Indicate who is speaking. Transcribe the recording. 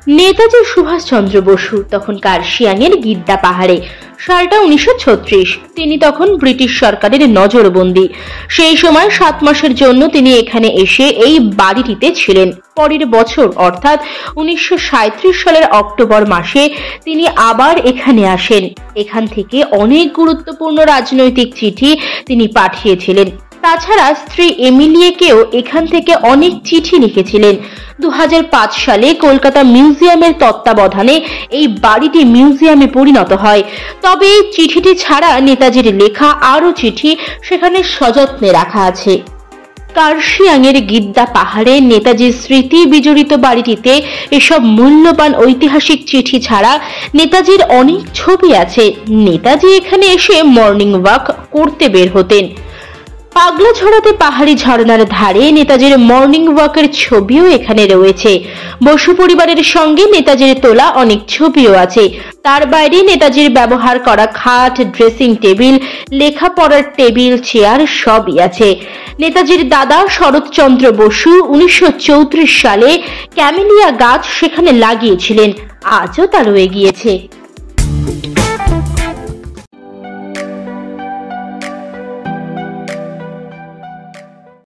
Speaker 1: নেতাজি সুভাষচন্দ্র বসু তখন কার্শিয়াংয়ের গিদ্দা পাহাড়ে। সালটা 1936। তিনি তখন ব্রিটিশ সরকারের নজরবন্দি। সেই সময় 7 মাসের জন্য তিনি এখানে এসে এই বাড়িটিতে ছিলেন। পরের বছর অর্থাৎ 1937 সালের অক্টোবর মাসে তিনি আবার এখানে আসেন। এখান থেকে অনেক গুরুত্বপূর্ণ রাজনৈতিক চিঠি তিনি পাঠিয়েছিলেন। তাছাড়া স্ত্রী এমিলিয়েকেও এখান থেকে অনেক চিঠি লিখেছিলেন। 2005 সালে কলকাতা মিউজিয়ামের তত্ত্বাবধানে এই বাড়িটি মিউজিয়ামে পরিণত হয়। তবে এই চিঠিটি ছাড়া নেতাজির লেখা আরো চিঠি সেখানে সযত্নে রাখা আছে। কার্শিয়াংয়ের গিদ্দা পাহাড়ে নেতাজির স্মৃতি বিজড়িত বাড়িটিতে এসব মূল্যবান ঐতিহাসিক চিঠি ছাড়া নেতাজির অনেক ছবি আছে। নেতাজি এখানে এসে মর্নিং ওয়াক করতে বের হতেন। পাগলাঝড়াতে পাহাড়ি ঝর্ণার ধারে নেতাজির মর্নিং ওয়াকের ছবিও এখানে রয়েছে। বসু পরিবারের সঙ্গে নেতাজির তোলা অনেক ছবিও আছে। তার বাইরে নেতাজির ব্যবহার করা খাট, ড্রেসিং টেবিল, লেখাপড়ার টেবিল, চেয়ার সবই আছে। নেতাজির দাদা শরৎচন্দ্র বসু 1934 সালে ক্যামেলিয়া গাছ সেখানে লাগিয়েছিলেন, আজও তা রয়ে গিয়েছে।